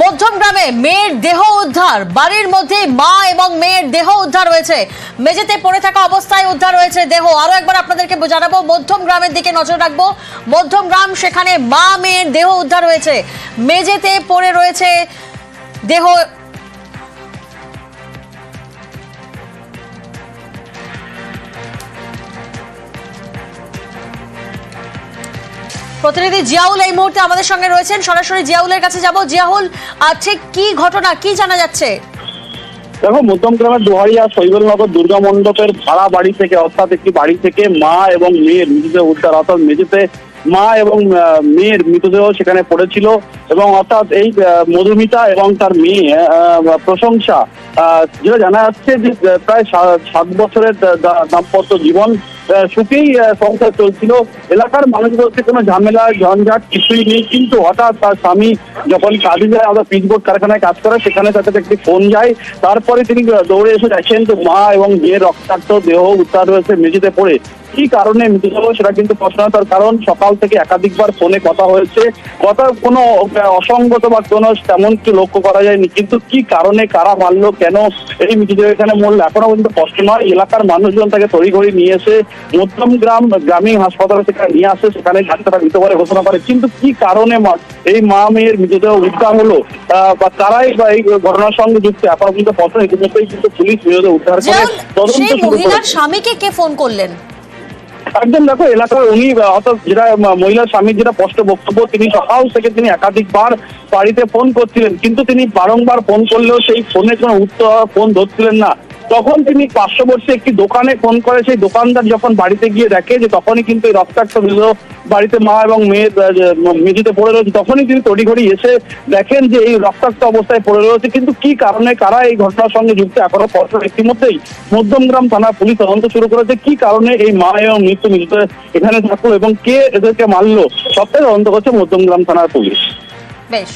মধ্যমগ্রামে মেয়ের দেহ উদ্ধার, বাড়ির মধ্যে মা এবং মেয়ের দেহ উদ্ধার হয়েছে। মেঝেতে পড়ে থাকা অবস্থায় উদ্ধার হয়েছে দেহ। আরো একবার আপনাদেরকে জানাবো, মধ্যমগ্রামের দিকে নজর রাখবো। মধ্যমগ্রাম, সেখানে মা মেয়ের দেহ উদ্ধার হয়েছে, মেঝেতে পড়ে রয়েছে দেহ। প্রতিনিধি জিয়াউল এই মুহূর্তে আমাদের সঙ্গে রয়েছেন, সরাসরি জিয়াউলের কাছে যাব। জিয়াউল, ঠিক কি ঘটনা, কি জানা যাচ্ছে? দেখো, মধ্যমগ্রামের দোহারিয়া শৈবলনগর দুর্গা মণ্ডপের ভাড়া বাড়ি থেকে, অর্থাৎ একটি বাড়ি থেকে মা এবং মেয়ের মৃতদেহ উদ্ধার। অর্থাৎ মেঝেতে মা এবং মেয়ের মৃতদেহ সেখানে পড়েছিল এবং অর্থাৎ এই মধুমিতা এবং তার মেয়ে প্রশংসা, যেটা জানা যাচ্ছে যে প্রায় 7 বছরের দাম্পত্য জীবন, সুখেই সংসার চলছিল। এলাকার মানুষ বলতে কোনো ঝামেলা ঝঞ্ঝাট কিছুই নেই, কিন্তু হঠাৎ তার স্বামী যখন কাজে যায়, আমরা পিচবোর্ড কারখানায় কাজ করে, সেখানে তাদের একটি ফোন যায়। তারপরে তিনি দৌড়ে এসে দেখেন তো মা এবং মেয়ের রক্তাক্ত দেহ উদ্ধার হয়েছে মেঝেতে পড়ে। কি কারণে মৃতদেহ সেটা কিন্তু প্রশ্ন। তার কারণ সকাল থেকে একাধিকবার ফোনে কথা হয়েছে, কথা কোনো অসঙ্গত বা কোনো তেমন কিছু লক্ষ্য করা যায়নি, কিন্তু কি কারণে, কারা মারলো, কেন এই মৃতদেহ এখানে মরলো, এখনো পর্যন্ত স্পষ্ট নয়। এলাকার মানুষজন তাকে তড়িঘড়ি নিয়ে এসে মধ্যমগ্রাম গ্রামীণ হাসপাতালে সেখানে নিয়ে আসে, সেখানে ডাক্তাররা মৃত বলে ঘোষণা করে। কিন্তু কি কারণে এই মা মেয়ের মৃতদেহ উদ্ধার হলো বা তারাই বা এই ঘটনার সঙ্গে যুক্ত, এখনো পর্যন্ত প্রশ্ন। ইতিমধ্যেই কিন্তু পুলিশ মৃতদেহ উদ্ধার করে তদন্ত শুরু করেছে। স্বামীকে কে ফোন করলেন? একদম, দেখো, এলাকার উনি অর্থাৎ যেটা মহিলার স্বামীর যেটা স্পষ্ট বক্তব্য, তিনি সকাল থেকে তিনি একাধিকবার বাড়িতে ফোন করছিলেন, কিন্তু তিনি বারংবার ফোন করলেও সেই ফোনে কোনো উত্তর, ফোন ধরছিলেন না। তখন তিনি পার্শ্ববর্তী একটি দোকানে ফোন করে, সেই দোকানদার যখন বাড়িতে গিয়ে দেখে যে তখনই কিন্তু এই রক্তাক্ত মৃতদেহ বাড়িতে মা এবং মেয়ের মেঝেতে পড়ে রয়েছে, তখনই তিনি তড়িঘড়ি এসে দেখেন যে এই রক্তাক্ত অবস্থায় পড়ে রয়েছে। কিন্তু কি কারণে, কারা এই ঘটনার সঙ্গে যুক্ত, এখনো স্পষ্ট। ইতিমধ্যেই মধ্যমগ্রাম থানার পুলিশ তদন্ত শুরু করেছে। কি কারণে এই মা এবং মৃত্যু এখানে থাকলো এবং কে এদেরকে মারলো, সবটাই তদন্ত করছে মধ্যমগ্রাম থানার পুলিশ। বেশ।